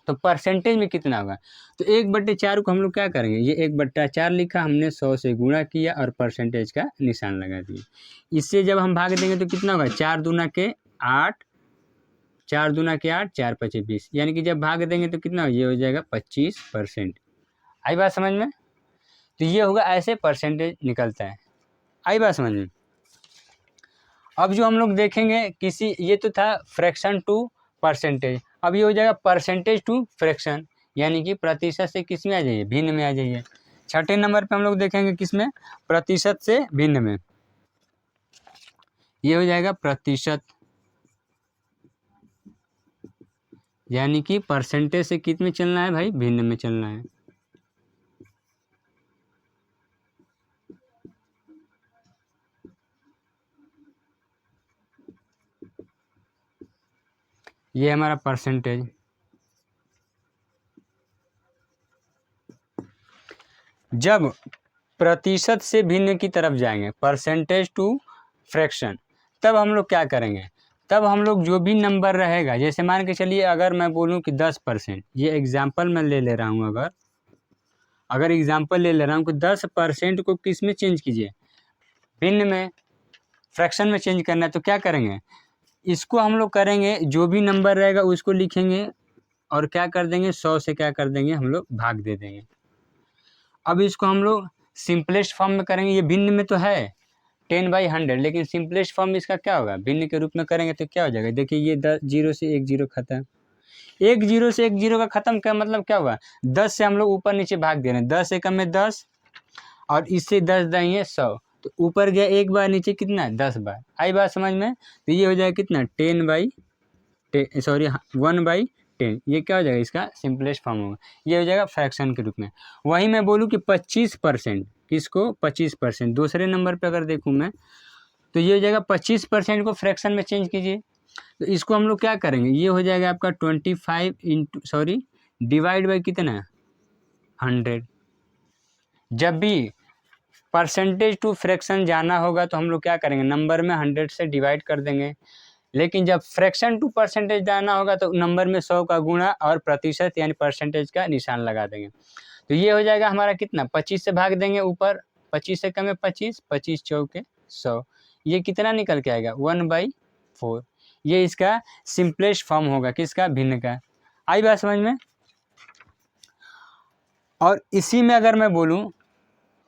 तो परसेंटेज में कितना होगा? तो 1/4 को हम लोग क्या करेंगे? ये 1/4 लिखा हमने, 100 से गुणा किया और परसेंटेज का निशान लगा दिया। इससे जब हम भाग देंगे तो कितना होगा? 4 दूना के 8, 4 दूना के 8, 4 5 20, यानी कि जब भाग देंगे तो कितना हो? ये हो जाएगा 25%। आई बात समझ में? तो ये होगा, ऐसे परसेंटेज निकलता है। आई बात समझ में? अब जो हम लोग देखेंगे ये तो था फ्रैक्शन टू परसेंटेज। अब ये हो जाएगा परसेंटेज टू फ्रैक्शन, यानी कि प्रतिशत से किस में आ जाइए? भिन्न में आ जाइए। छठे नंबर पे हम लोग देखेंगे किसमें? प्रतिशत से भिन्न में। ये हो जाएगा प्रतिशत, यानी कि परसेंटेज से किस में चलना है भाई? भिन्न में चलना है। ये हमारा परसेंटेज। जब प्रतिशत से भिन्न की तरफ जाएंगे, परसेंटेज टू फ्रैक्शन, तब हम लोग क्या करेंगे? तब हम लोग जो भी नंबर रहेगा, जैसे मान के चलिए अगर मैं बोलूं कि 10%, ये एग्जाम्पल मैं ले रहा हूं, अगर एग्जाम्पल ले रहा हूं कि 10% को किस में चेंज कीजिए? भिन्न में, फ्रैक्शन में चेंज करना है। तो क्या करेंगे? इसको हम लोग करेंगे, जो भी नंबर रहेगा उसको लिखेंगे और क्या कर देंगे? 100 से क्या कर देंगे? हम लोग भाग दे देंगे। अब इसको हम लोग सिंपलेस्ट फॉर्म में करेंगे। ये भिन्न में तो है 10/100, लेकिन सिंपलेस्ट फॉर्म इसका क्या होगा? भिन्न के रूप में करेंगे तो क्या हो जाएगा? देखिए, ये 0 से 1 0 खत्म। 1 0 से 1 0 का खत्म का मतलब क्या हुआ? 10 से हम लोग ऊपर नीचे भाग दे रहे हैं। 10 एकम में 10, और इससे 10 दाएँ 100, तो ऊपर गया एक बार, नीचे कितना 10 बार। आई बात समझ में? तो ये हो जाएगा कितना 1/10, ये क्या हो जाएगा, इसका सिंपलेस्ट फॉर्म होगा। ये हो जाएगा फ्रैक्शन के रूप में। वहीं मैं बोलूँ कि 25%, किसको 25%, दूसरे नंबर पे अगर देखूँ मैं, तो ये हो जाएगा 25% को फ्रैक्शन में चेंज कीजिए। तो इसको हम लोग क्या करेंगे, ये हो जाएगा आपका 25 डिवाइड बाई कितना 100। जब भी परसेंटेज टू फ्रैक्शन जाना होगा तो हम लोग क्या करेंगे, नंबर में 100 से डिवाइड कर देंगे। लेकिन जब फ्रैक्शन टू परसेंटेज जाना होगा तो नंबर में 100 का गुणा और प्रतिशत यानी परसेंटेज का निशान लगा देंगे। तो ये हो जाएगा हमारा कितना, 25 से भाग देंगे ऊपर, 25 से कम है 25, 25 चौके 100, ये कितना निकल के आएगा 1/4। ये इसका सिंपलेस्ट फॉर्म होगा, किसका, भिन्न का। आई बात समझ में? और इसी में अगर मैं बोलूँ,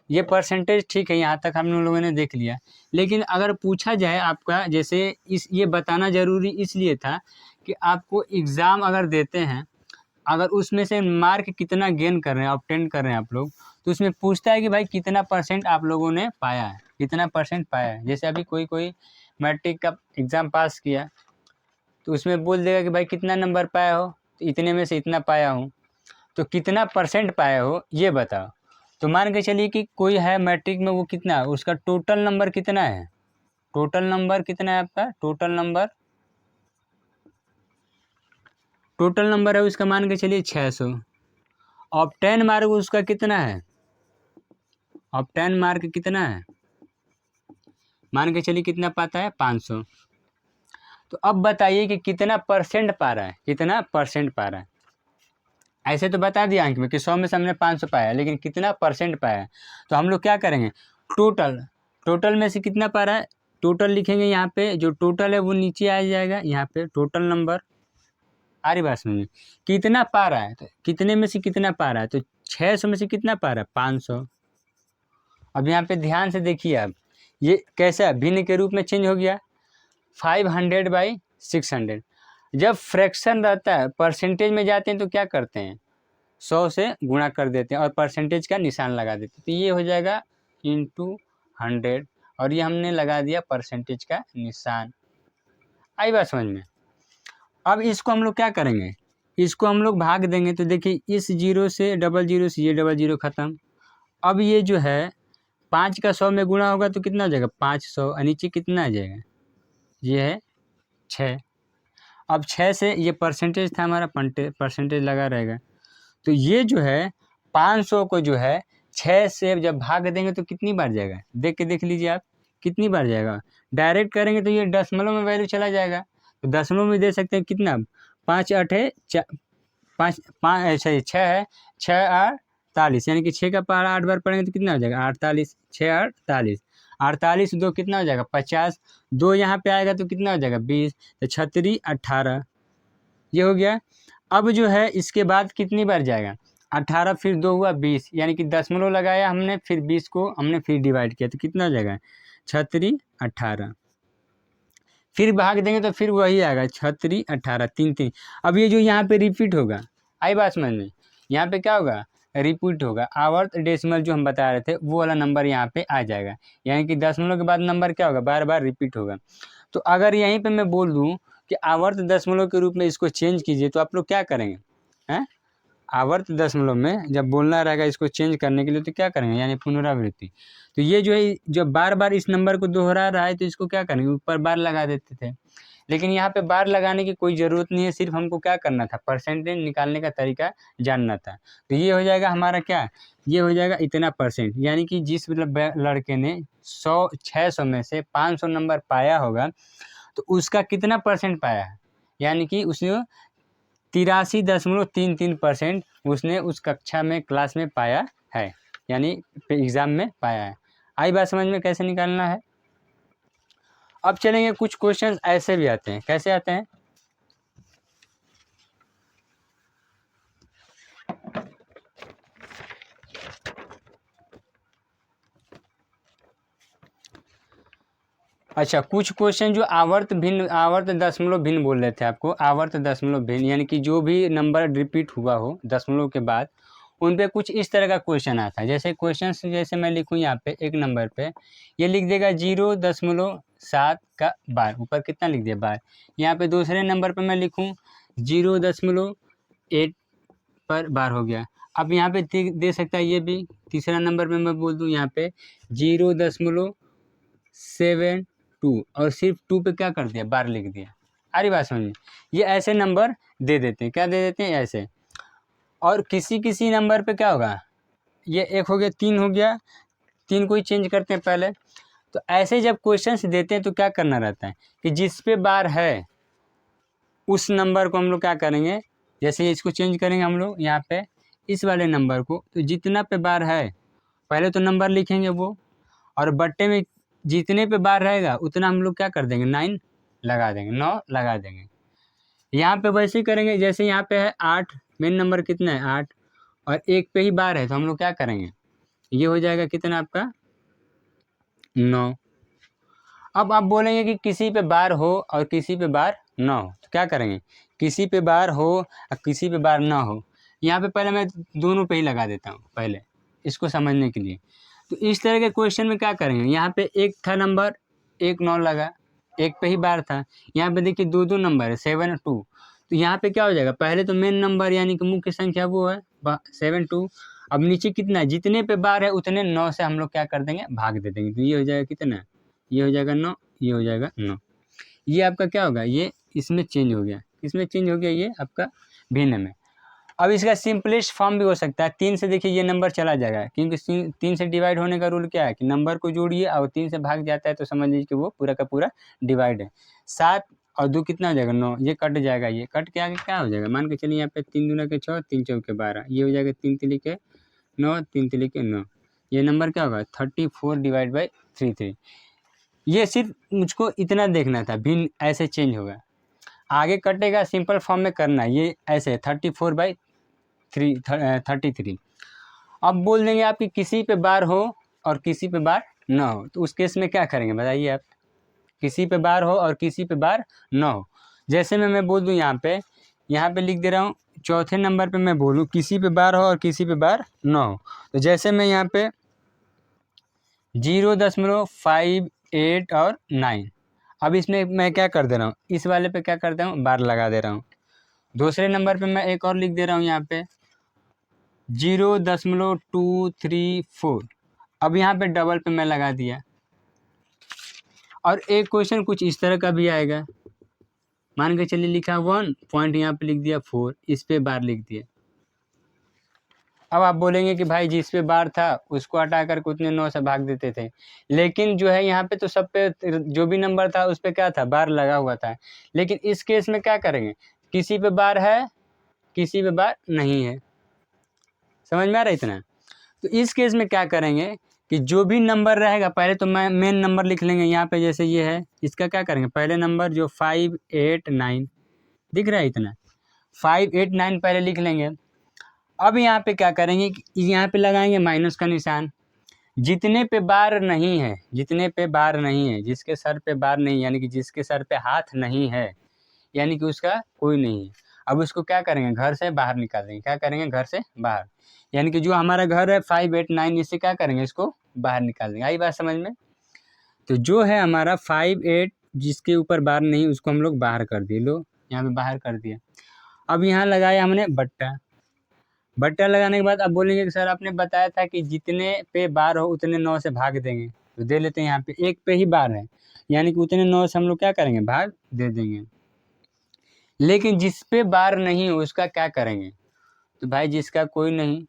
ये परसेंटेज ठीक है, यहाँ तक हम लोगों ने देख लिया। लेकिन अगर पूछा जाए आपका, जैसे ये बताना ज़रूरी इसलिए था कि आपको एग्ज़ाम अगर देते हैं, अगर उसमें से मार्क कितना गेन कर रहे हैं, ऑब्टेन कर रहे हैं आप लोग, तो उसमें पूछता है कि भाई कितना परसेंट आप लोगों ने पाया है, कितना परसेंट पाया है। जैसे अभी कोई मैट्रिक का एग्ज़ाम पास किया तो उसमें बोल देगा कि भाई कितना नंबर पाया हो, तो इतने में से इतना पाया हूँ। तो कितना परसेंट पाया हो ये बताओ। तो मान के चलिए कि कोई है मैट्रिक में, वो कितना, उसका टोटल नंबर कितना है, टोटल नंबर कितना है आपका, टोटल नंबर है उसका, मान के चलिए 600। ऑब्टेन मार्क उसका कितना है, ऑब्टेन मार्क कितना है, मान के चलिए कितना पाता है 500। तो अब बताइए कि कितना परसेंट पा रहा है, कितना परसेंट पा रहा है। ऐसे तो बता दिया अंक में कि 100 में से हमने 500 पाया, लेकिन कितना परसेंट पाया। तो हम लोग क्या करेंगे, टोटल में से कितना पा रहा है, टोटल लिखेंगे यहाँ पे, जो टोटल है वो नीचे आ जाएगा, यहाँ पे टोटल नंबर। आ रही बात समझ, कितना पा रहा है, तो कितने में से कितना पा रहा है, तो 600 में से कितना पा रहा है 500। अब यहाँ पे ध्यान से देखिए, अब ये कैसा भिन्न के रूप में चेंज हो गया, 500/600। जब फ्रैक्शन रहता है, परसेंटेज में जाते हैं तो क्या करते हैं, 100 से गुणा कर देते हैं और परसेंटेज का निशान लगा देते हैं। तो ये हो जाएगा × 100, और ये हमने लगा दिया परसेंटेज का निशान। आई बात समझ में? अब इसको हम लोग क्या करेंगे, इसको हम लोग भाग देंगे। तो देखिए इस 0 से 00 से ये 00 ख़त्म। अब ये जो है 5 का 100 में गुणा होगा तो कितना हो जाएगा 500, और नीचे कितना आ जाएगा, ये है 6। अब 6 से ये परसेंटेज था हमारा, परसेंटेज लगा रहेगा। तो ये जो है 500 को जो है 6 से जब भाग देंगे तो कितनी बार जाएगा, देख लीजिए आप कितनी बार जाएगा। डायरेक्ट करेंगे तो ये दशमलव में वैल्यू चला जाएगा, तो दशमलव में दे सकते हैं कितना, 5 8 है 5 अच्छा 6 है 6 8 48, यानी कि 6 का पहाड़ा 8 बार पढ़ेंगे तो कितना हो जाएगा 48, 6 48, 48 2 कितना हो जाएगा 50, 2 यहाँ पे आएगा तो कितना हो जाएगा 20, तो 36 18, ये हो गया। अब जो है इसके बाद कितनी बार जाएगा, 18 फिर 2 हुआ 20, यानी कि दशमलव लगाया हमने, फिर 20 को हमने फिर डिवाइड किया तो कितना हो जाएगा 36 18, फिर भाग देंगे तो फिर वही आएगा 36 18 3 3। अब ये जो यहाँ पे रिपीट होगा, आई बात समझ में, यहाँ पे क्या होगा रिपीट होगा, आवर्त डेसिमल जो हम बता रहे थे वो वाला नंबर यहाँ पे आ जाएगा, यानी कि दशमलव के बाद नंबर क्या होगा बार बार रिपीट होगा। तो अगर यहीं पे मैं बोल दूँ कि आवर्त दशमलव के रूप में इसको चेंज कीजिए, तो आप लोग क्या करेंगे, हैं, आवर्त दशमलव में जब बोलना रहेगा इसको चेंज करने के लिए तो क्या करेंगे, यानी पुनरावृत्ति। तो ये जो है जब बार बार इस नंबर को दोहरा रहा है तो इसको क्या करेंगे, ऊपर बार लगा देते थे। लेकिन यहाँ पे बार लगाने की कोई ज़रूरत नहीं है, सिर्फ हमको क्या करना था, परसेंटेज निकालने का तरीका जानना था। तो ये हो जाएगा हमारा क्या, ये हो जाएगा इतना परसेंट, यानी कि जिस लड़के ने 600 में से 500 नंबर पाया होगा तो उसका कितना परसेंट पाया है, यानी कि उसने 83.33% उसने उस कक्षा में क्लास में पाया है, यानी एग्ज़ाम में पाया है। आई बात समझ में कैसे निकालना है। अब चलेंगे, कुछ क्वेश्चंस ऐसे भी आते हैं, कैसे आते हैं, अच्छा कुछ क्वेश्चन जो आवर्त दशमलव भिन्न बोल रहे थे आपको, आवर्त दशमलव भिन्न यानी कि जो भी नंबर रिपीट हुआ हो दशमलव के बाद उन पे कुछ इस तरह का क्वेश्चन आता है। जैसे क्वेश्चन जैसे मैं लिखूँ यहाँ पे एक नंबर पे, ये लिख देगा 0.7 का बार, ऊपर कितना लिख दिया बार। यहाँ पे दूसरे नंबर पे मैं लिखूँ 0.8 पर बार हो गया। अब यहाँ पे दे सकता है ये भी, तीसरा नंबर पे मैं बोल दूँ यहाँ पे 0.72 और सिर्फ 2 पे क्या कर दिया बार लिख दिया। अरे बात समझिए, ये ऐसे नंबर दे देते हैं, क्या दे देते हैं ऐसे। और किसी किसी नंबर पे क्या होगा, ये 1 हो गया, 3 हो गया, 3 को ही चेंज करते हैं पहले। तो ऐसे जब क्वेश्चंस देते हैं तो क्या करना रहता है कि जिस पे बार है उस नंबर को हम लोग क्या करेंगे, जैसे इसको चेंज करेंगे हम लोग यहाँ पे इस वाले नंबर को, तो जितना पे बार है पहले तो नंबर लिखेंगे वो, और बट्टे में जितने पे बार रहेगा उतना हम लोग क्या कर देंगे 9 लगा देंगे, 9 लगा देंगे। यहाँ पे वैसे ही करेंगे, जैसे यहाँ पे है 8, मेन नंबर कितना है 8 और 1 पे ही बार है तो हम लोग क्या करेंगे, ये हो जाएगा कितना आपका 9। अब आप बोलेंगे कि किसी पे बार हो और किसी पे बार ना हो, तो क्या करेंगे, किसी पे बार हो और किसी पे बार ना हो। यहाँ पे पहले मैं दोनों पे ही लगा देता हूँ पहले इसको समझने के लिए। तो इस तरह के क्वेश्चन में क्या करेंगे, यहाँ पे एक था नंबर, 1 9 लगा, 1 पे ही बार था। यहाँ पे देखिए 2 नंबर है 7 2, तो यहाँ पे क्या हो जाएगा, पहले तो मेन नंबर यानी कि मुख्य संख्या वो है 7 2। अब नीचे कितना है, जितने पे बार है उतने 9 से हम लोग क्या कर देंगे भाग दे देंगे, तो ये हो जाएगा कितना, ये हो जाएगा 9, ये हो जाएगा 9। ये आपका क्या होगा, ये इसमें चेंज हो गया, इसमें चेंज हो गया, ये आपका भिन्न में। अब इसका सिंपलेस्ट फॉर्म भी हो सकता है 3 से, देखिए ये नंबर चला जाएगा क्योंकि 3 से डिवाइड होने का रूल क्या है कि नंबर को जोड़िए और 3 से भाग जाता है तो समझ लीजिए कि वो पूरा का पूरा डिवाइड है। 7 और 2 कितना हो जाएगा 9, ये कट जाएगा, ये कट के आगे क्या हो जाएगा, मान के चलिए यहाँ पे 3 दूना के 6, 3 चौके 12, ये हो जाएगा 3 तिली के 9, 3 तिली के 9, ये नंबर क्या होगा 34 डिवाइड बाई 33। ये सिर्फ मुझको इतना देखना था, भिन्न ऐसे चेंज होगा, आगे कटेगा सिंपल फॉर्म में करना है, ये ऐसे 34/33। अब बोल देंगे आपकी किसी पे बार हो और किसी पे बार ना हो, तो उस केस में क्या करेंगे बताइए आप, किसी पे बार हो और किसी पे बार ना हो। जैसे मैं बोल दूँ यहाँ पे लिख दे रहा हूँ, चौथे नंबर पे मैं बोलूँ किसी पे बार हो और किसी पे बार ना हो, तो जैसे मैं यहाँ पे 0.58 और 9, अब इसमें मैं क्या कर दे रहा हूँ, इस वाले पे क्या करता हूँ बार लगा दे रहा हूँ। दूसरे नंबर पे मैं एक और लिख दे रहा हूँ यहाँ पे 0.234, अब यहाँ पे डबल पे मैं लगा दिया। और एक क्वेश्चन कुछ इस तरह का भी आएगा, मान के चलिए लिखा 1 पॉइंट, यहाँ पे लिख दिया 4, इस पे बार लिख दिया। अब आप बोलेंगे कि भाई जिस पे बार था उसको हटा कर उतने 9 से भाग देते थे, लेकिन जो है यहाँ पे तो सब पे जो भी नंबर था उस पे क्या था बार लगा हुआ था। लेकिन इस केस में क्या करेंगे, किसी पे बार है किसी पे बार नहीं है, समझ में आ रहा है इतना। तो इस केस में क्या करेंगे कि जो भी नंबर रहेगा पहले तो मैं मेन नंबर लिख लेंगे, यहाँ पे जैसे ये है इसका क्या करेंगे, पहले नंबर जो 5 8 9 दिख रहा है इतना, 5 8 9 पहले लिख लेंगे। अब यहाँ पे क्या करेंगे कि यहाँ पे लगाएंगे माइनस का निशान, जितने पे बार नहीं है, जितने पे बार नहीं है, जिसके सर पे बार नहीं यानी कि जिसके सर पे हाथ नहीं है यानी कि उसका कोई नहीं है, अब उसको क्या करेंगे घर से बाहर निकाल देंगे, क्या करेंगे घर से बाहर, यानी कि जो हमारा घर है 5 8 9 इससे क्या करेंगे इसको बाहर निकाल देंगे। आई बात समझ में। तो जो है हमारा 5 8 जिसके ऊपर बार नहीं उसको हम लोग बाहर कर दिए, लो यहाँ पे बाहर कर दिया। अब यहाँ लगाया हमने बट्टा, बट्टा लगाने के बाद अब बोलेंगे कि सर आपने बताया था कि जितने पे बार हो उतने 9 से भाग देंगे, तो दे लेते हैं यहाँ पे 1 पे ही बार है यानी कि उतने 9 से हम लोग क्या करेंगे भाग दे देंगे। लेकिन जिस पे बार नहीं हो उसका क्या करेंगे, तो भाई जिसका कोई नहीं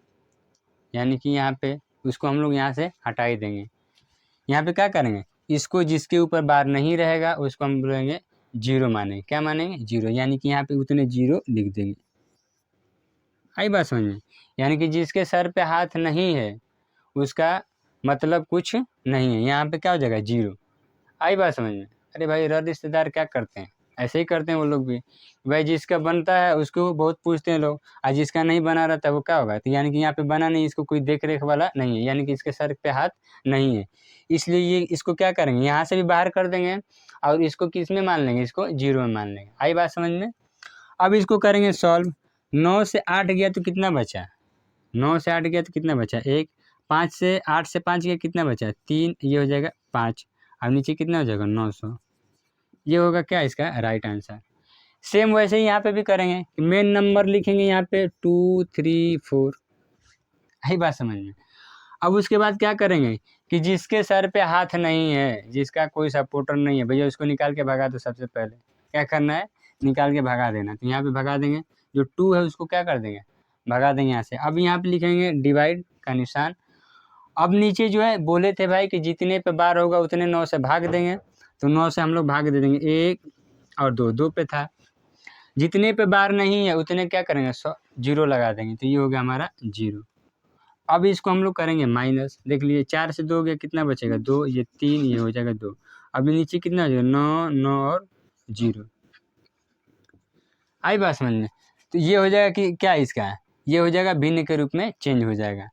यानी कि यहाँ पे उसको हम लोग यहाँ से हटा ही देंगे। यहाँ पे क्या करेंगे, इसको जिसके ऊपर बार नहीं रहेगा उसको हम बोलेंगे 0 मानेंगे, क्या मानेंगे 0, यानी कि यहाँ पे उतने 0 लिख देंगे। आई बात समझ में, यानी कि जिसके सर पे हाथ नहीं है उसका मतलब कुछ नहीं है, यहाँ पे क्या हो जाएगा 0। आई बात समझ में। अरे भाई रिश्तेदार क्या करते हैं, ऐसे ही करते हैं वो लोग भी, भाई जिसका बनता है उसको बहुत पूछते हैं लोग, और जिसका नहीं बना रहता है वो क्या होगा, तो यानी कि यहाँ पे बना नहीं, इसको कोई देख रेख वाला नहीं है, यानी कि इसके सर पे हाथ नहीं है, इसलिए ये इसको क्या करेंगे यहाँ से भी बाहर कर देंगे और इसको किस में मान लेंगे, इसको 0 में मान लेंगे। आई बात समझ में। अब इसको करेंगे सॉल्व, 9 से 8 गया तो कितना बचा, 9 से 8 गया तो कितना बचा 1, 5 से 8 से 5 गया कितना बचा 3, ये हो जाएगा 5। अब नीचे कितना हो जाएगा 900। ये होगा क्या इसका राइट आंसर। सेम वैसे ही यहाँ पे भी करेंगे, मेन नंबर लिखेंगे यहाँ पे 2 3 4, यही बात समझ में। अब उसके बाद क्या करेंगे कि जिसके सर पे हाथ नहीं है, जिसका कोई सपोर्टर नहीं है, भैया उसको निकाल के भगा दो। सबसे पहले क्या करना है, निकाल के भगा देना। तो यहाँ पे भगा देंगे, जो 2 है उसको क्या कर देंगे, भगा देंगे यहाँ से। अब यहाँ पे लिखेंगे डिवाइड का निशान। अब नीचे जो है बोले थे भाई कि जितने पे बार होगा उतने 9 से भाग देंगे, तो 9 से हम लोग भाग दे देंगे। 1 और 2, 2 पे था। जितने पे बार नहीं है उतने क्या करेंगे 0 लगा देंगे, तो ये हो गया हमारा 0। अब इसको हम लोग करेंगे माइनस, देख लीजिए 4 से 2 गया कितना बचेगा 2, ये 3, ये हो जाएगा 2। अब नीचे कितना हो जाएगा 9, 9 और 0। आई बात समझ में। तो ये हो जाएगा कि क्या इसका है, ये हो जाएगा भिन्न के रूप में चेंज हो जाएगा।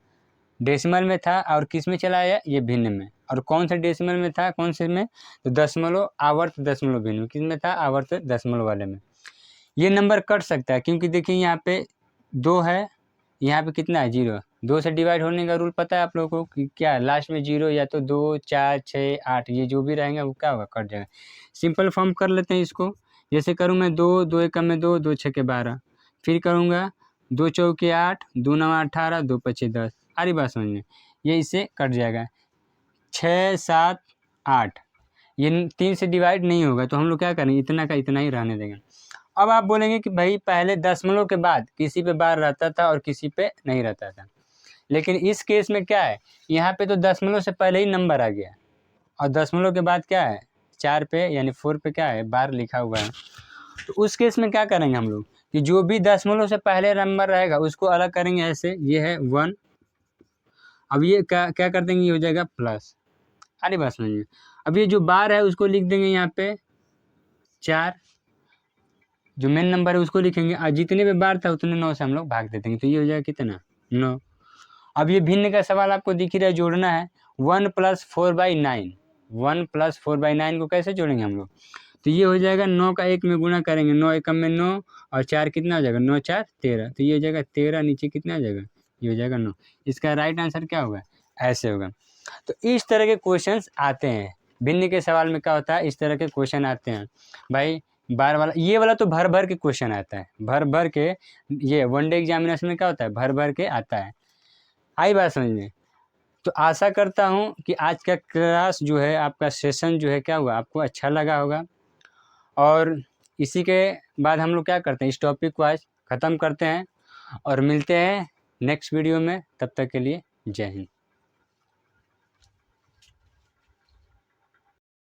डेसिमल में था और किस में चला आया, ये भिन्न में। और कौन सा डेसिमल में था, कौन से में, तो दशमलव आवर्त दशमलव भिन्न में। किस में था, आवर्त दशमलव वाले में। ये नंबर कट सकता है क्योंकि देखिए यहाँ पे 2 है, यहाँ पे कितना है 0। 2 से डिवाइड होने का रूल पता है आप लोगों को कि क्या, लास्ट में 0 या तो 2 4 6 8, ये जो भी रहेंगे वो क्या होगा, कट जाएगा। सिंपल फॉर्म कर लेते हैं इसको। जैसे करूँ मैं 2 2 एकम में 2, 2 6 12, फिर करूँगा 2 चौके 8, 2 9 18, 2 5 10। आ रही बात समझ में, ये इससे कट जाएगा। 6 7 8, ये 3 से डिवाइड नहीं होगा, तो हम लोग क्या करेंगे, इतना का इतना ही रहने देंगे। अब आप बोलेंगे कि भाई पहले दशमलव के बाद किसी पे बार रहता था और किसी पे नहीं रहता था, लेकिन इस केस में क्या है, यहाँ पे तो दशमलव से पहले ही नंबर आ गया और दशमलव के बाद क्या है 4 पे यानी 4 पे क्या है बार लिखा हुआ है। तो उस केस में क्या करेंगे हम लोग कि जो भी दशमलव से पहले नंबर रहेगा उसको अलग करेंगे। ऐसे ये है 1, अब ये क्या क्या कर देंगे, ये हो जाएगा प्लस। अरे बस समझिए। अब ये जो बार है उसको लिख देंगे यहाँ पे 4, जो मेन नंबर है उसको लिखेंगे और जितने पे बार था उतने 9 से हम लोग भाग दे देंगे, तो ये हो जाएगा कितना 9। अब ये भिन्न का सवाल आपको दिख ही रहा है, जोड़ना है 1 + 4/9। 1 + 4/9 को कैसे जोड़ेंगे हम लोग, तो ये हो जाएगा 9 का 1 में गुणा करेंगे, 9 एकम में 9 और 4 कितना हो जाएगा 9 4 13, तो ये हो जाएगा 13, नीचे कितना हो जाएगा, ये हो जाएगा 9। इसका राइट आंसर क्या होगा, ऐसे होगा। तो इस तरह के क्वेश्चंस आते हैं भिन्न के सवाल में, क्या होता है इस तरह के क्वेश्चन आते हैं भाई। बार वाला, ये वाला तो भर भर के क्वेश्चन आता है, भर भर के। ये वनडे एग्जामिनेशन में क्या होता है, भर भर के आता है। आई बात समझ में। तो आशा करता हूँ कि आज का क्लास जो है, आपका सेशन जो है क्या हुआ, आपको अच्छा लगा होगा। और इसी के बाद हम लोग क्या करते हैं, इस टॉपिक को आज ख़त्म करते हैं और मिलते हैं नेक्स्ट वीडियो में। तब तक के लिए जय हिंद।